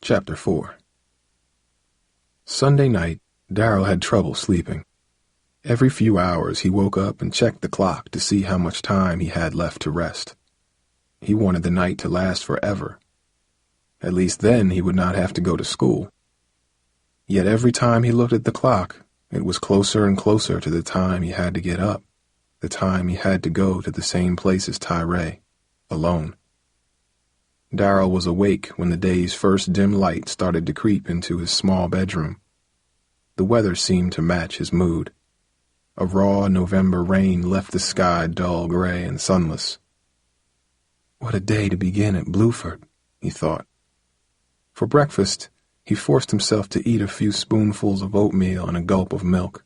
Chapter 4. Sunday night, Darrell had trouble sleeping. Every few hours he woke up and checked the clock to see how much time he had left to rest. He wanted the night to last forever. At least then he would not have to go to school. Yet every time he looked at the clock, it was closer and closer to the time he had to get up, the time he had to go to the same place as Tyray, alone. Darrell was awake when the day's first dim light started to creep into his small bedroom. The weather seemed to match his mood. A raw November rain left the sky dull gray and sunless. What a day to begin at Bluford, he thought. For breakfast, he forced himself to eat a few spoonfuls of oatmeal and a gulp of milk.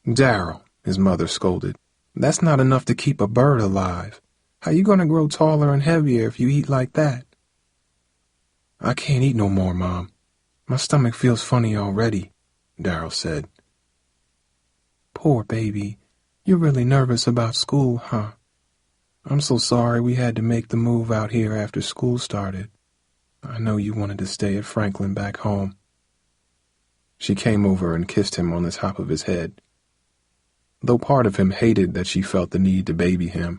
"Darrell," his mother scolded, "that's not enough to keep a bird alive. How you gonna grow taller and heavier if you eat like that?" "I can't eat no more, Mom. My stomach feels funny already," Darrell said. "Poor baby. You're really nervous about school, huh? I'm so sorry we had to make the move out here after school started. I know you wanted to stay at Franklin back home." She came over and kissed him on the top of his head. Though part of him hated that she felt the need to baby him,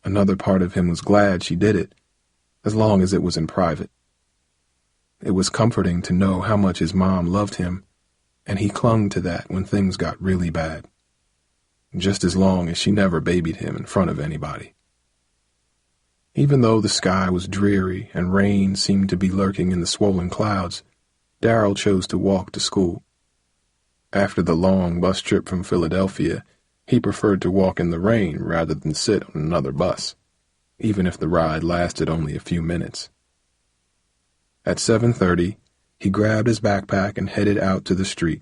another part of him was glad she did it, as long as it was in private. It was comforting to know how much his mom loved him, and he clung to that when things got really bad. Just as long as she never babied him in front of anybody. Even though the sky was dreary and rain seemed to be lurking in the swollen clouds, Darrell chose to walk to school. After the long bus trip from Philadelphia, he preferred to walk in the rain rather than sit on another bus, even if the ride lasted only a few minutes. At 7:30, he grabbed his backpack and headed out to the street.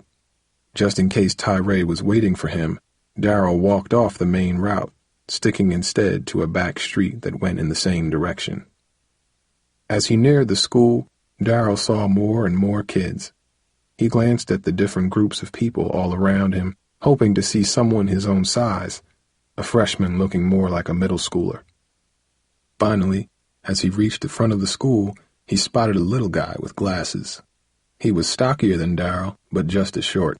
Just in case Tyray was waiting for him, Darrell walked off the main route, sticking instead to a back street that went in the same direction. As he neared the school, Darrell saw more and more kids. He glanced at the different groups of people all around him, hoping to see someone his own size, a freshman looking more like a middle schooler. Finally, as he reached the front of the school, he spotted a little guy with glasses. He was stockier than Darrell, but just as short.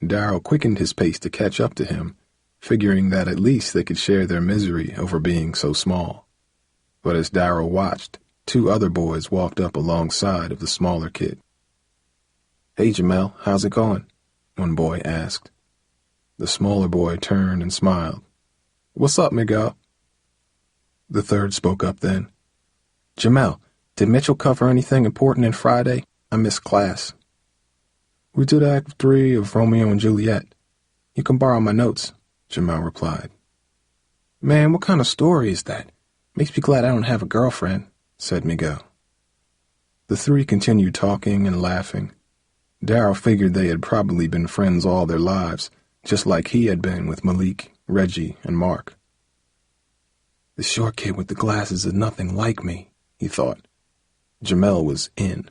Darrell quickened his pace to catch up to him, figuring that at least they could share their misery over being so small. But as Darrell watched, two other boys walked up alongside of the smaller kid. "Hey, Jamel, how's it going?" one boy asked. The smaller boy turned and smiled. "What's up, Miguel?" The third spoke up then. "Jamel, did Mitchell cover anything important in Friday? I missed class." "We did Act 3 of Romeo and Juliet. You can borrow my notes," Jamel replied. "Man, what kind of story is that? Makes me glad I don't have a girlfriend," said Miguel. The three continued talking and laughing. Darrell figured they had probably been friends all their lives, just like he had been with Malik, Reggie, and Mark. "The short kid with the glasses is nothing like me," he thought. Jamel was in.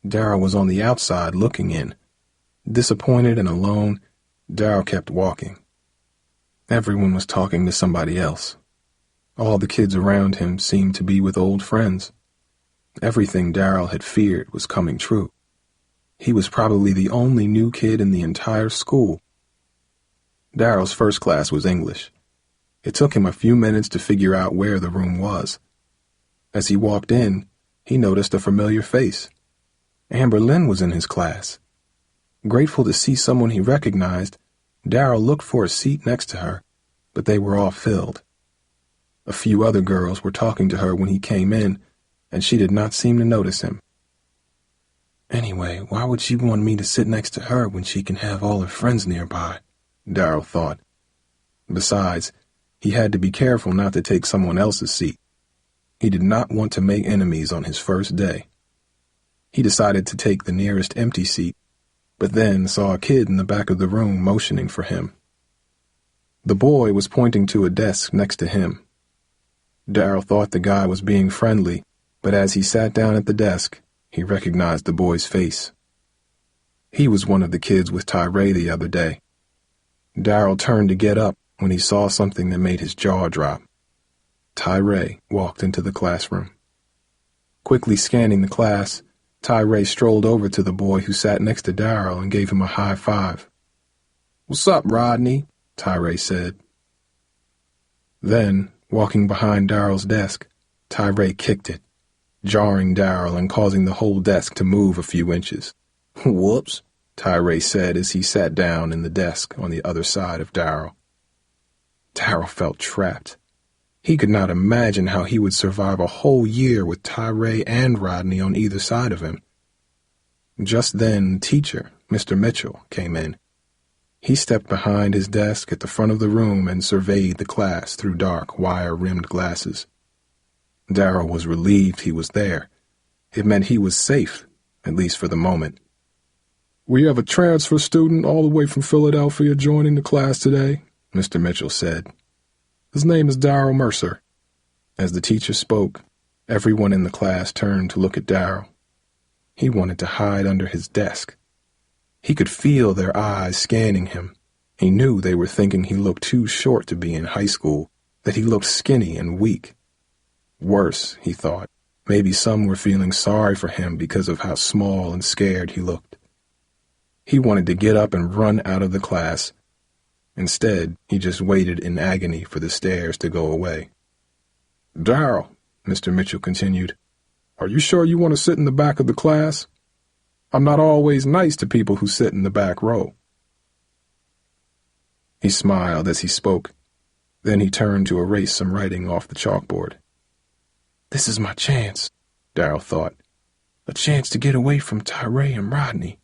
Darrell was on the outside looking in. Disappointed and alone, Darrell kept walking. Everyone was talking to somebody else. All the kids around him seemed to be with old friends. Everything Darrell had feared was coming true. He was probably the only new kid in the entire school. Darrell's first class was English. It took him a few minutes to figure out where the room was. As he walked in, he noticed a familiar face. Amber Lynn was in his class. Grateful to see someone he recognized, Darrell looked for a seat next to her, but they were all filled. A few other girls were talking to her when he came in, and she did not seem to notice him. "Anyway, why would she want me to sit next to her when she can have all her friends nearby?" Darrell thought. Besides, he had to be careful not to take someone else's seat. He did not want to make enemies on his first day. He decided to take the nearest empty seat, but then saw a kid in the back of the room motioning for him. The boy was pointing to a desk next to him. Darrell thought the guy was being friendly, but as he sat down at the desk, he recognized the boy's face. He was one of the kids with Tyray the other day. Darrell turned to get up when he saw something that made his jaw drop. Tyray walked into the classroom. Quickly scanning the class, Tyray strolled over to the boy who sat next to Darrell and gave him a high five. "What's up, Rodney?" Tyray said. Then, walking behind Darrell's desk, Tyray kicked it, jarring Darrell and causing the whole desk to move a few inches. "Whoops," Tyray said as he sat down in the desk on the other side of Darrell. Darrell felt trapped. He could not imagine how he would survive a whole year with Tyray and Rodney on either side of him. Just then, the teacher, Mr. Mitchell, came in. He stepped behind his desk at the front of the room and surveyed the class through dark, wire-rimmed glasses. Darrell was relieved he was there. It meant he was safe, at least for the moment. "We have a transfer student all the way from Philadelphia joining the class today," Mr. Mitchell said. "His name is Darrell Mercer." As the teacher spoke, everyone in the class turned to look at Darrell. He wanted to hide under his desk. He could feel their eyes scanning him. He knew they were thinking he looked too short to be in high school, that he looked skinny and weak. Worse, he thought, maybe some were feeling sorry for him because of how small and scared he looked. He wanted to get up and run out of the class. Instead, he just waited in agony for the stares to go away. "Darrell," Mr. Mitchell continued, "are you sure you want to sit in the back of the class? I'm not always nice to people who sit in the back row." He smiled as he spoke. Then he turned to erase some writing off the chalkboard. "This is my chance," Darrell thought. "A chance to get away from Tyray and Rodney."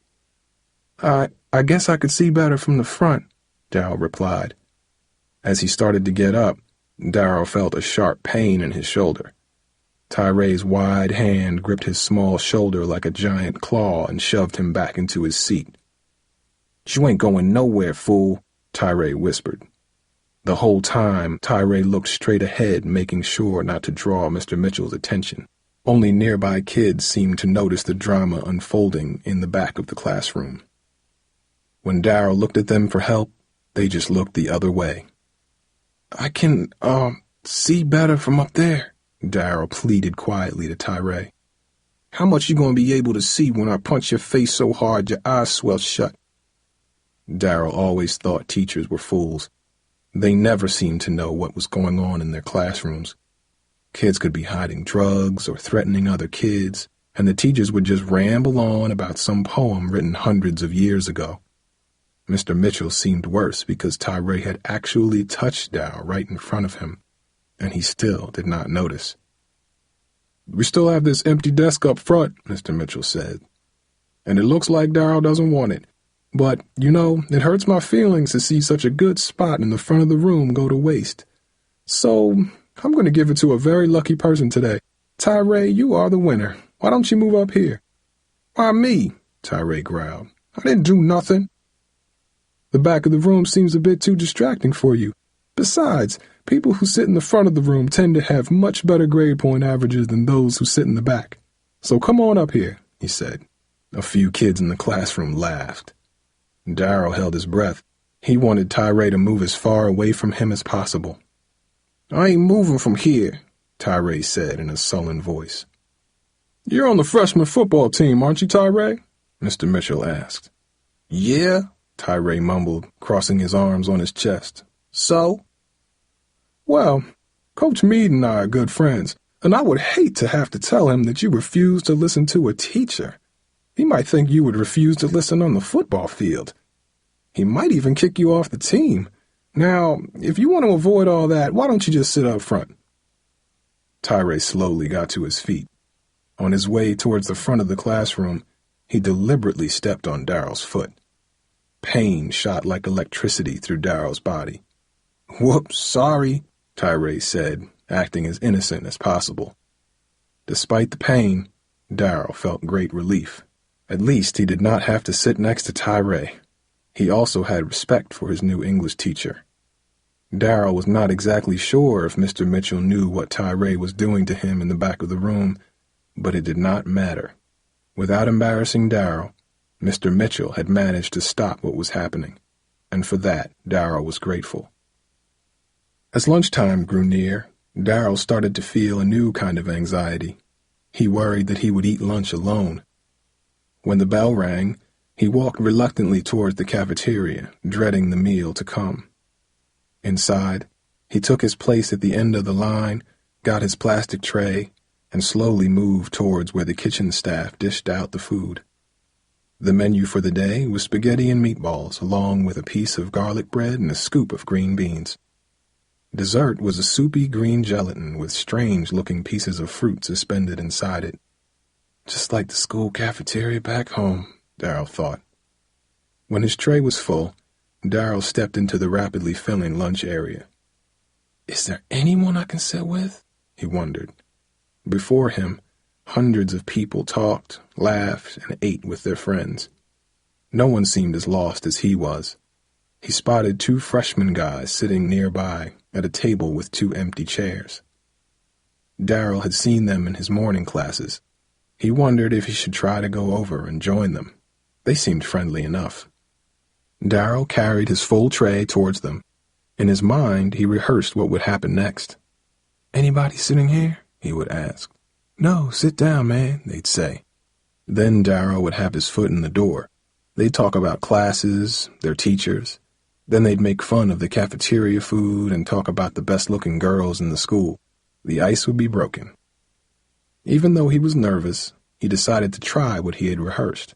I guess I could see better from the front," Darrell replied. As he started to get up, Darrell felt a sharp pain in his shoulder. Tyray's wide hand gripped his small shoulder like a giant claw and shoved him back into his seat. "You ain't going nowhere, fool," Tyray whispered. The whole time, Tyray looked straight ahead, making sure not to draw Mr. Mitchell's attention. Only nearby kids seemed to notice the drama unfolding in the back of the classroom. When Darrell looked at them for help, they just looked the other way. "I can, see better from up there," Darrell pleaded quietly to Tyray. "How much you gonna be able to see when I punch your face so hard your eyes swell shut?" Darrell always thought teachers were fools. They never seemed to know what was going on in their classrooms. Kids could be hiding drugs or threatening other kids, and the teachers would just ramble on about some poem written hundreds of years ago. Mr. Mitchell seemed worse because Tyray had actually touched Darrell right in front of him, and he still did not notice. "We still have this empty desk up front," Mr. Mitchell said, "and it looks like Darrell doesn't want it. But, it hurts my feelings to see such a good spot in the front of the room go to waste. So, I'm going to give it to a very lucky person today. Tyray, you are the winner. Why don't you move up here?" "Why me?" Tyray growled. "I didn't do nothing." "The back of the room seems a bit too distracting for you. Besides, people who sit in the front of the room tend to have much better grade point averages than those who sit in the back. So come on up here," he said. A few kids in the classroom laughed. Darrell held his breath. He wanted Tyray to move as far away from him as possible. "I ain't moving from here," Tyray said in a sullen voice. "You're on the freshman football team, aren't you, Tyray?" Mr. Mitchell asked. "Yeah," Tyray mumbled, crossing his arms on his chest. "So?" "Well, Coach Meade and I are good friends, and I would hate to have to tell him that you refuse to listen to a teacher. He might think you would refuse to listen on the football field. He might even kick you off the team. Now, if you want to avoid all that, why don't you just sit up front?" Tyray slowly got to his feet. On his way towards the front of the classroom, he deliberately stepped on Darrell's foot. Pain shot like electricity through Darrell's body. "Whoops, sorry," Tyray said, acting as innocent as possible. Despite the pain, Darrell felt great relief. At least he did not have to sit next to Tyray. He also had respect for his new English teacher. Darrell was not exactly sure if Mr. Mitchell knew what Tyray was doing to him in the back of the room, but it did not matter. Without embarrassing Darrell, Mr. Mitchell had managed to stop what was happening, and for that Darrell was grateful. As lunchtime grew near, Darrell started to feel a new kind of anxiety. He worried that he would eat lunch alone. When the bell rang, he walked reluctantly towards the cafeteria, dreading the meal to come. Inside, he took his place at the end of the line, got his plastic tray, and slowly moved towards where the kitchen staff dished out the food. The menu for the day was spaghetti and meatballs, along with a piece of garlic bread and a scoop of green beans. Dessert was a soupy green gelatin with strange-looking pieces of fruit suspended inside it. Just like the school cafeteria back home, Darrell thought. When his tray was full, Darrell stepped into the rapidly filling lunch area. Is there anyone I can sit with? He wondered. Before him, hundreds of people talked, laughed, and ate with their friends. No one seemed as lost as he was. He spotted 2 freshman guys sitting nearby at a table with 2 empty chairs. Darrell had seen them in his morning classes. He wondered if he should try to go over and join them. They seemed friendly enough. Darrell carried his full tray towards them. In his mind, he rehearsed what would happen next. Anybody sitting here? He would ask. No, sit down, man, they'd say. Then Darrell would have his foot in the door. They'd talk about classes, their teachers. Then they'd make fun of the cafeteria food and talk about the best-looking girls in the school. The ice would be broken. Even though he was nervous, he decided to try what he had rehearsed.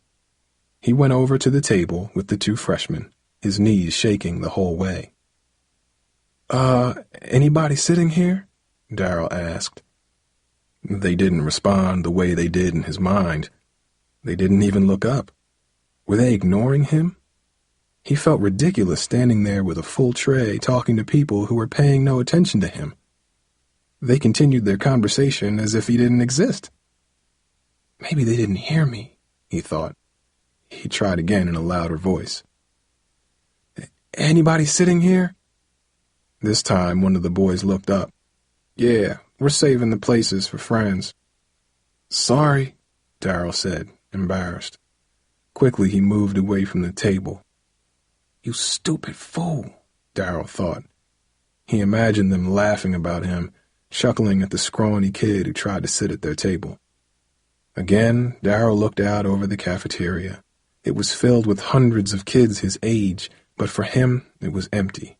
He went over to the table with the 2 freshmen, his knees shaking the whole way. Anybody sitting here? Darrell asked. They didn't respond the way they did in his mind. They didn't even look up. Were they ignoring him? He felt ridiculous standing there with a full tray talking to people who were paying no attention to him. They continued their conversation as if he didn't exist. Maybe they didn't hear me, he thought. He tried again in a louder voice. Anybody sitting here? This time, one of the boys looked up. Yeah, we're saving the places for friends. Sorry, Darrell said, embarrassed. Quickly, he moved away from the table. You stupid fool, Darrell thought. He imagined them laughing about him, chuckling at the scrawny kid who tried to sit at their table. Again, Darrell looked out over the cafeteria. It was filled with hundreds of kids his age, but for him, it was empty.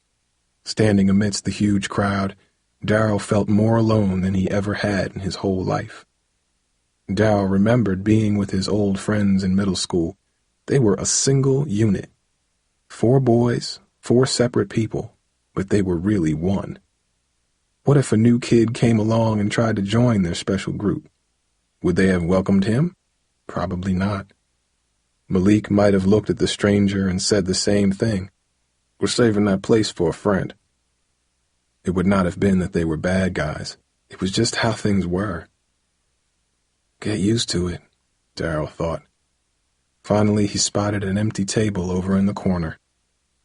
Standing amidst the huge crowd, Darrell felt more alone than he ever had in his whole life. Darrell remembered being with his old friends in middle school. They were a single unit. 4 boys, 4 separate people, but they were really one. What if a new kid came along and tried to join their special group? Would they have welcomed him? Probably not. Malik might have looked at the stranger and said the same thing. We're saving that place for a friend. It would not have been that they were bad guys. It was just how things were. Get used to it, Darrell thought. Finally, he spotted an empty table over in the corner.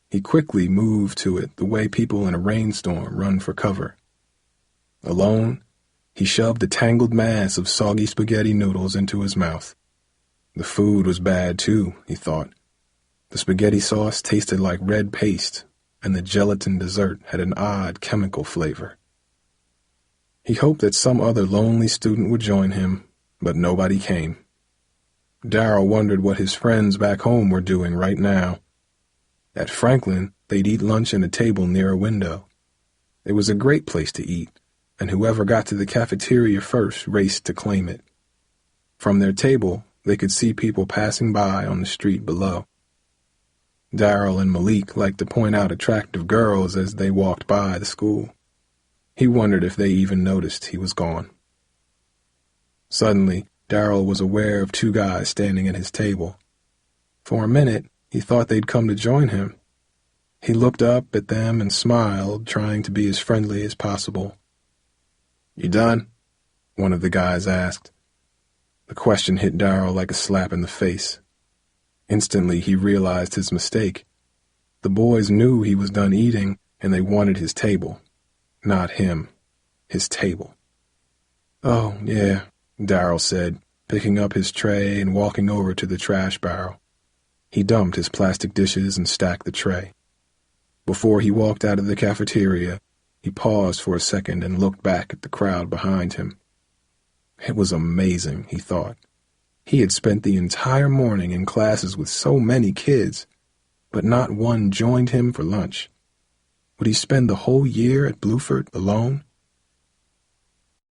He quickly moved to it the way people in a rainstorm run for cover. Alone, he shoved a tangled mass of soggy spaghetti noodles into his mouth. The food was bad too, he thought. The spaghetti sauce tasted like red paste, and the gelatin dessert had an odd chemical flavor. He hoped that some other lonely student would join him, but nobody came. Darrell wondered what his friends back home were doing right now. At Franklin, they'd eat lunch at a table near a window. It was a great place to eat, and whoever got to the cafeteria first raced to claim it. From their table, they could see people passing by on the street below. Darrell and Malik liked to point out attractive girls as they walked by the school. He wondered if they even noticed he was gone. Suddenly, Darrell was aware of 2 guys standing at his table. For a minute, he thought they'd come to join him. He looked up at them and smiled, trying to be as friendly as possible. You done? One of the guys asked. The question hit Darrell like a slap in the face. Instantly, he realized his mistake. The boys knew he was done eating, and they wanted his table. Not him. His table. Oh, yeah, Darrell said, picking up his tray and walking over to the trash barrel. He dumped his plastic dishes and stacked the tray. Before he walked out of the cafeteria, he paused for a second and looked back at the crowd behind him. It was amazing, he thought. He had spent the entire morning in classes with so many kids, but not one joined him for lunch. Would he spend the whole year at Bluford alone?